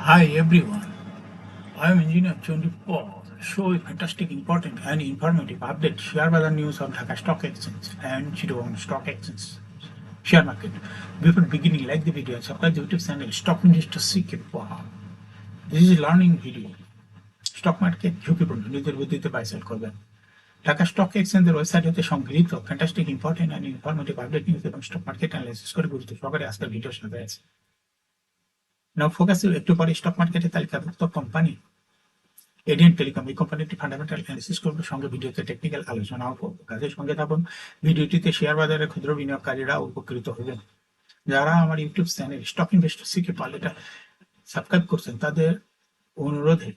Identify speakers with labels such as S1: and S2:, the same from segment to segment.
S1: Hi everyone, I am Engineer Chondi Paul. Show a fantastic, important and informative update. Share weather news of Dhaka Stock Exchange and Chittagong Stock Exchange share market. Before beginning, like the video and subscribe the YouTube channel Stock Investor Secret Paul. This is a learning video. Stock market ঝুঁকিপূর্ণ নিজের বুদ্ধিতে buy sell করবেন। Dhaka stock এক্সচেঞ্জের website হতে সংগৃহীত fantastic important and informative update news এবং stock market analysis করে গুরুত্ব সহকারে আজকের ভিডিও সাথে আছে। নাও ফোকাস একটু পরে স্টক মার্কেটের তালিকাভুক্ত কোম্পানি এডিএন টেলিকম। এই কোম্পানিটি ফান্ডামেন্টাল অ্যানালিসিস করবে, সঙ্গে ভিডিওতে টেকনিক্যাল আলোচনাও করবে। কাজের সঙ্গে থাকুন। ভিডিওটিতে শেয়ার বাজারে ক্ষুদ্র বিনিয়োগকারীরা উপকৃত হবেন। যারা আমার YouTube channel stock investor secret Pal এটা সাবস্ক্রাইব করছেন তাদের অনুরোধে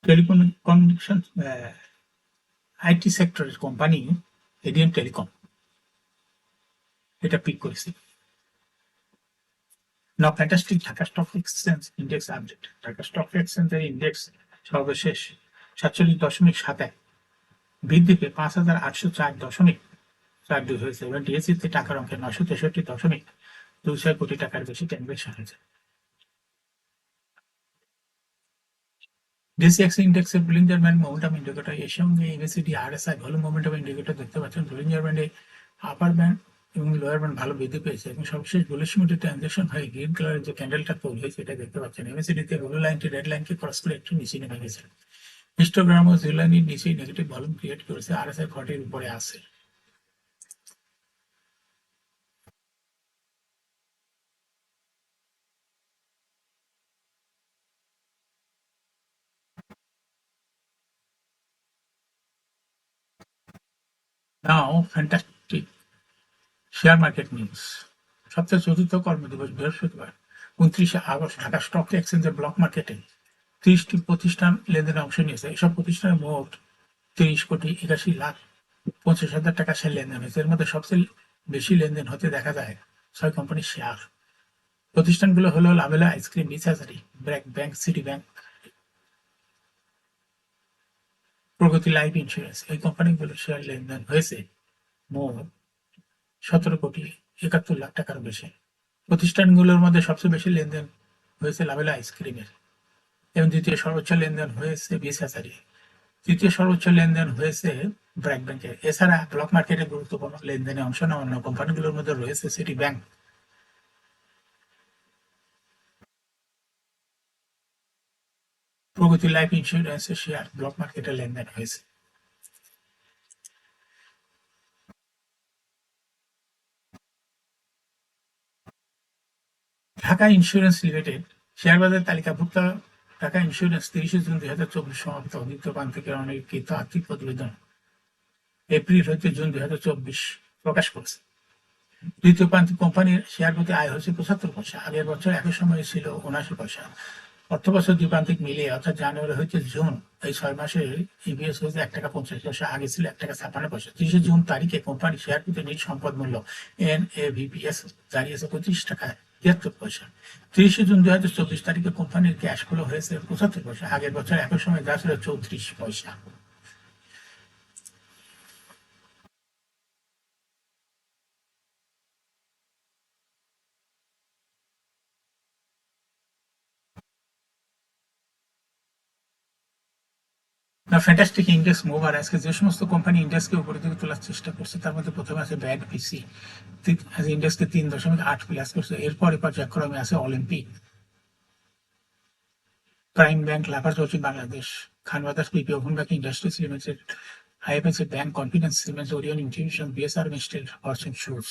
S1: টেলিকমিউনিকেশন আইটি সেক্টরের কোম্পানি এডিএন টেলিকম এটা পিক করেছে। Now, fantastic Dhaka Stock Exchange Index update. Dhaka Stock Exchange Index সর্বশেষ 47.71 বৃদ্ধি পেয়ে 5,804.42 হয়েছে এবং ডিএসসিতে টাকার অঙ্কে 963.26 কোটি টাকার বেশি ট্রানজাকশন হয়েছে। ডিএসসি ইন্ডেক্সের বুলিঞ্জার ব্যান্ড মোমেন্টাম ইন্ডিকেটর এর সঙ্গে MACD RSI volume momentum indicator দেখতে পাচ্ছেন। বুলিঞ্জার ব্যান্ডে আপার ব্যান্ড এবং লোয়ার ব্যান্ড ভালো বৃদ্ধি পেয়েছে এবং সর্বশেষ বুলিশ মুডে ট্রানজাকশন হয়ে গ্রিন কালারের যে ক্যান্ডেলটা তৈরি হয়েছে এটা দেখতে পাচ্ছেন। এমএসিডিতে ব্লু লাইনটি রেড লাইনকে ক্রস করে একটু নিচে নেমে গেছে। হিস্টোগ্রাম ও জিরো লাইনের নিচে নেগেটিভ ভলিউম ক্রিয়েট করেছে, আরএসআই 40 এর উপরে আছে। নাও ফ্যান্টাস্টিক শেয়ার মার্কেট নিউজ। সপ্তাহের চতুর্থ কর্মদিবস বৃহস্পতিবার 29শে আগস্ট ঢাকা স্টক এক্সচেঞ্জের ব্লক মার্কেটে 30টি প্রতিষ্ঠান লেনদেনে অংশ নিয়েছে। এসব প্রতিষ্ঠানের মোট 30,81,50,000 টাকা শেয়ার লেনদেন হয়েছে। এর মধ্যে সবচেয়ে বেশি লেনদেন হতে দেখা যায় 6 কোম্পানির শেয়ার। প্রতিষ্ঠানগুলো হলো লাভেলা আইসক্রিম, বিসাজারি, BRAC bank, city bank, Pragati life insurance. এই কোম্পানিগুলোর শেয়ার লেনদেন হয়েছে মোট 17,71,00,000 টাকার বেশি। প্রতিষ্ঠানগুলোর মধ্যে সবচেয়ে বেশি লেনদেন হয়েছে লাভেলা আইসক্রিমের এবং দ্বিতীয় সর্বোচ্চ লেনদেন হয়েছে বিসাজারি, তৃতীয় সর্বোচ্চ লেনদেন হয়েছে ব্র্যাক ব্যাংকের। এছাড়া ব্লক মার্কেটে গুরুত্বপূর্ণ লেনদেনে অংশ নেওয়া অন্য কোম্পানিগুলোর মধ্যে রয়েছে সিটি ব্যাংক, প্রগতি লাইফ ইন্স্যুরেন্সের শেয়ার ব্লক মার্কেটে লেনদেন হয়েছে। ঢাকা ইন্স্যুরেন্স লিমিটেড শেয়ার বাজার তালিকাভুক্ত ঢাকা ইন্স্যুরেন্স 30শে জুন 2024 সমাপ্ত দ্বিতীয় প্রান্তিকের অনিরীক্ষিত আর্থিক প্রতিবেদন এপ্রিল হতে জুন 2024 প্রকাশ করেছে। দ্বিতীয় প্রান্তিক কোম্পানির শেয়ার প্রতি আয় হয়েছে 75 পয়সা, আগের বছর একই সময়ে ছিল 79 পয়সা। অর্থ বছর দুই প্রান্তিক মিলিয়ে অর্থাৎ জানুয়ারি হইতে জুন এই 6 মাসে ইপিএস হয়েছে 1 টাকা 50 পয়সা, আগে ছিল 1 টাকা 56 পয়সা। 30শে জুন তারিখে কোম্পানি শেয়ার প্রতি নিট সম্পদ মূল্য NAVPS দাঁড়িয়েছে 25 টাকা 73 পয়সা। 30শে জুন 2024 তারিখে কোম্পানির ক্যাশ ফ্লো হয়েছে 75 পয়সা, আগের বছর একই সময় যা ছিল 34 পয়সা। না ফ্যান্টাস্টিক ইন্ডেক্স মুভার আজকে যে সমস্ত কোম্পানি ইন্ডেক্সকে উপরের দিকে তোলার চেষ্টা করছে তার মধ্যে প্রথমে আছে ব্যাড পিসি, ইন্ডেক্সকে 3.8 প্লাস করছে। এরপরে পর্যায়ক্রমে আছে অলিম্পিক, প্রাইম ব্যাংক, লাফার চলছে বাংলাদেশ, খানবাদাস, PP, woven bag industries limited, IFIC bank, confidence cements, Orion institution, BSR steel, Fortune shoes.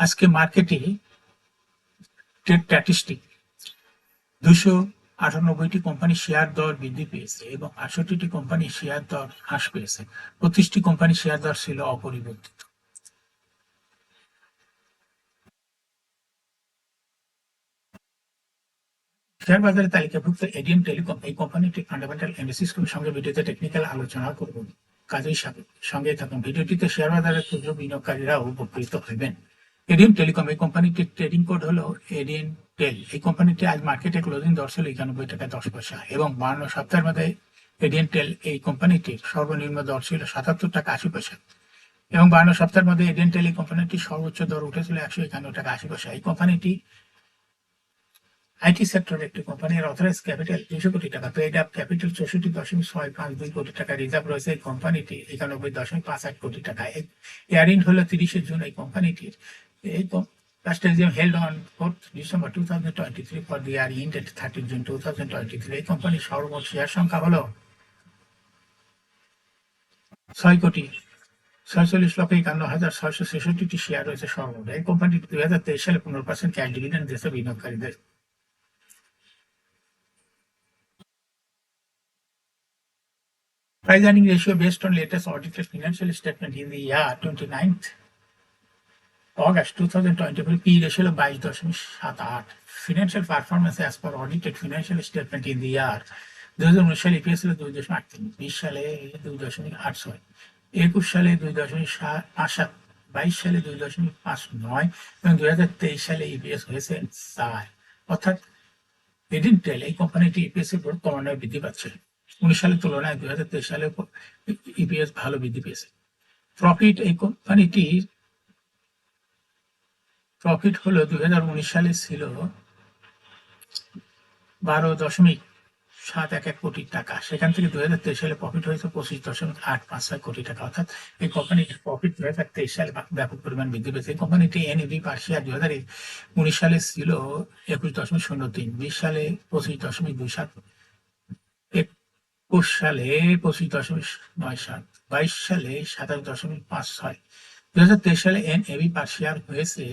S1: আজকে মার্কেটে ট্রেড স্ট্যাটিস্টিক 298টি কোম্পানি শেয়ার দর বৃদ্ধি পেয়েছে এবং 68টি কোম্পানি শেয়ার দর হ্রাস পেয়েছে। 25টি কোম্পানি শেয়ার দর ছিল অপরিবর্তিত। শেয়ার বাজারে তালিকাভুক্ত এডিএন টেলিকম এই কোম্পানিটি ফান্ডামেন্টাল অ্যানালিসিস করে সঙ্গে ভিডিওতে টেকনিক্যাল আলোচনা করব। কাজেই সঙ্গে থাকুন। ভিডিওটিতে শেয়ার বাজারের ক্ষুদ্র বিনিয়োগকারীরা উপকৃত হবেন। এডিএন টেলিকম এই কোম্পানিটির ট্রেডিং কোড হলো এডিএন টেল। এই কোম্পানিটি আজ মার্কেটে ক্লোজিং দর ছিল 91 টাকা 10 পয়সা এবং 52 সপ্তাহের মধ্যে এডিএন টেল এই কোম্পানিটির সর্বনিম্ন দর ছিল 77 টাকা 80 পয়সা এবং 52 সপ্তাহের মধ্যে এডিএন টেল এই কোম্পানিটির সর্বোচ্চ দর উঠেছিল 151 টাকা 80 পয়সা। এই কোম্পানিটি আইটি সেক্টরের একটি কোম্পানির অথরাইজ ক্যাপিটাল 200 কোটি টাকা, পেইড আপ ক্যাপিটাল 64.652 কোটি টাকা, রিজার্ভ রয়েছে এই কোম্পানিটি 91.58 কোটি টাকা। এয়ারিন হলো 30 জুন এই কোম্পানিটির। এই Last exam held on 4th December 2023 for the year ended 30 June 2023. এই কোম্পানির সর্বমোট শেয়ার সংখ্যা হলো 6,46,51,666টি শেয়ার রয়েছে সর্বমোট। এই কোম্পানি 2023 সালে 15% ক্যাশ ডিভিডেন্ড দিয়েছে বিনিয়োগকারীদের। Price earning ratio based on latest audited financial statement in the year 29th August 2024, P ratio 22.78. Financial performance as per audited financial statement in the year 2019 সালে EPS ছিল 2.8, 20 সালে 2.86, 21 সালে 2.57, 22 সালে 2.59 এবং 2023 সালে EPS হয়েছে 4। অর্থাৎ এডিনটেল এই কোম্পানিটি ইপিএস এর ক্রমান্বয়ে বৃদ্ধি পাচ্ছে। 19 সালের তুলনায় 2023 সালে ইপিএস ভালো বৃদ্ধি পেয়েছে। প্রফিট এই কোম্পানিটির প্রফিট হলো 2019 সালে ছিল 12.711 কোটি টাকা, সেখান থেকে 2023 সালে প্রফিট হয়েছে 25.856 কোটি টাকা। অর্থাৎ এই কোম্পানিটির প্রফিট 2023 সালে ব্যাপক পরিমাণ বৃদ্ধি পেয়েছে। এই কোম্পানিটি এনএভি পার শেয়ার 2019 সালে ছিল 21.03, 20 সালে 25.27, 21 সালে 25.97, 22 সালে 27.56, 2023 সালে এনএভি পার শেয়ার হয়েছে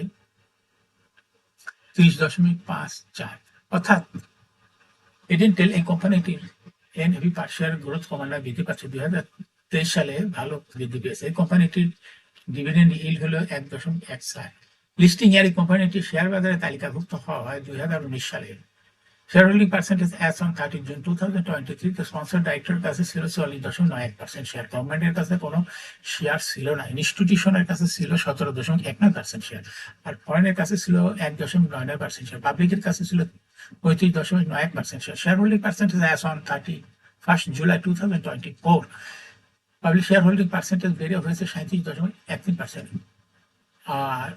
S1: 30.54। অর্থাৎ এডিনটেল এই কোম্পানিটির এনএভি পার শেয়ার গ্রোথ ক্রমান্বয়ে বৃদ্ধি পাচ্ছে। 2023 সালে ভালো বৃদ্ধি পেয়েছে। এই কোম্পানিটির ডিভিডেন্ড ইল্ড হলো 1.14। লিস্টিং এর এই কোম্পানিটি শেয়ার বাজারে তালিকাভুক্ত হওয়া হয় 2019 সালে। Share holding percentage as on 30 June 2023 তে স্পন্সর ডাইরেক্টরের কাছে ছিল 44.91% শেয়ার, গভর্নমেন্টের কাছে কোনো শেয়ার ছিল না, ইনস্টিটিউশনের কাছে ছিল 17.19% শেয়ার, আর ফরেনের কাছে ছিল 1.99% শেয়ার, পাবলিকের কাছে ছিল 35.91% share. Share holding percentage as on 31 July 2024, public share holding percentage বেড়ে হয়েছে 37.13%, আর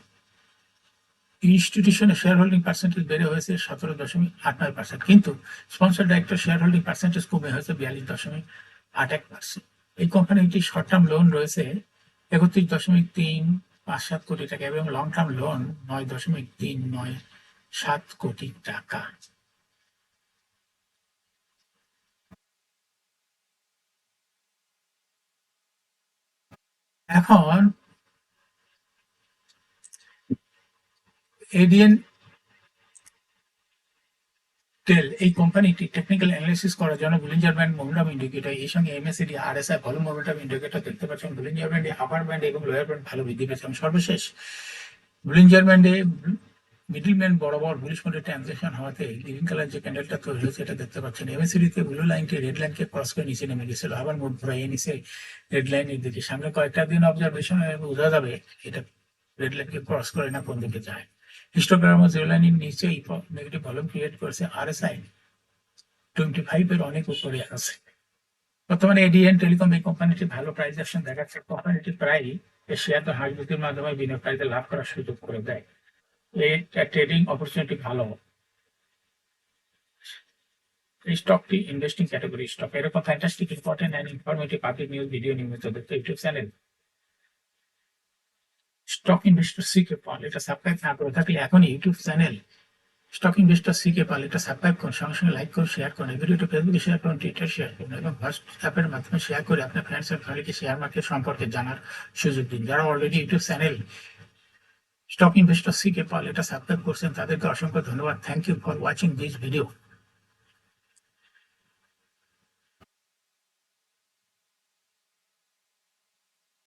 S1: ইনস্টিটিউশনের শেয়ার হোল্ডিং পার্সেন্টেজ বেড়ে হয়েছে 17.89%, কিন্তু sponsor director share holding percentage কমে হয়েছে 42.81%। এই কোম্পানিটি শর্ট টার্ম লোন রয়েছে 31.357 কোটি টাকা এবং লং টার্ম লোন 9.397 কোটি টাকা। এখন এডিএন টেল এই কোম্পানিটি টেকনিক্যাল অ্যানালিসিস করার জন্য বুলিঞ্জার ব্যান্ড মোমেন্টাম ইন্ডিকেটর এই সঙ্গে MACD RSI volume momentum indicator দেখতে পাচ্ছেন। বুলিঞ্জার ব্যান্ডে আপার ব্যান্ড এবং লোয়ার ব্যান্ড ভালো বৃদ্ধি পেয়েছে। সর্বশেষ বুলিঞ্জার ব্যান্ডে মিডল ব্যান্ড বরাবর বুলিশ মোডে ট্রানজিশন হওয়াতে গ্রিন কালার যে ক্যান্ডেলটা তৈরি হয়েছে এটা দেখতে পাচ্ছেন। এমএসিডি তে ব্লু লাইনটি রেড লাইনকে ক্রস করে নিচে নেমে গেছিল, আবার মুভ ঘুরাইয়ে নিচে রেড লাইনের দিকে। সামনে কয়েকটা দিন অবজারভেশন বোঝা যাবে এটা রেড লাইনকে ক্রস করে না কোন দিকে যায়। হিস্টোগ্রাম জিরো লাইনের নিচে নেগেটিভ ভলিউম ক্রিয়েট করেছে। আরএসআই 25 এর অনেক উপরে আছে। বর্তমানে এডিএন টেলিকম এই কোম্পানিটি ভালো প্রাইস অ্যাকশন দেখাচ্ছে। কোম্পানিটি প্রায় শেয়ার তো হাঁস বিক্রির মাধ্যমে বিনিয়োগকারীদের লাভ করার সুযোগ করে দেয়। এই ট্রেডিং অপরচুনিটি ভালো। এই স্টকটি ইনভেস্টিং ক্যাটাগরি স্টক। এরকম fantastic important and informative public news video নিয়মিত দেখতে YouTube channel stock investor CK Pal এটা সাবস্ক্রাইব না করে থাকলে এখন YouTube channel stock investor CK Pal এটা সাবস্ক্রাইব করুন, সঙ্গে সঙ্গে লাইক করুন, শেয়ার করুন, ভিডিওটা ফেসবুকে শেয়ার করুন, টুইটার শেয়ার করুন এবং হোয়াটসঅ্যাপের মাধ্যমে শেয়ার করে আপনার ফ্রেন্ডস এন্ড ফ্যামিলিকে শেয়ার মার্কেট সম্পর্কে জানার সুযোগ দিন। যারা already YouTube channel stock investor CK Pal এটা সাবস্ক্রাইব করছেন তাদেরকে অসংখ্য ধন্যবাদ। Thank you for watching this video.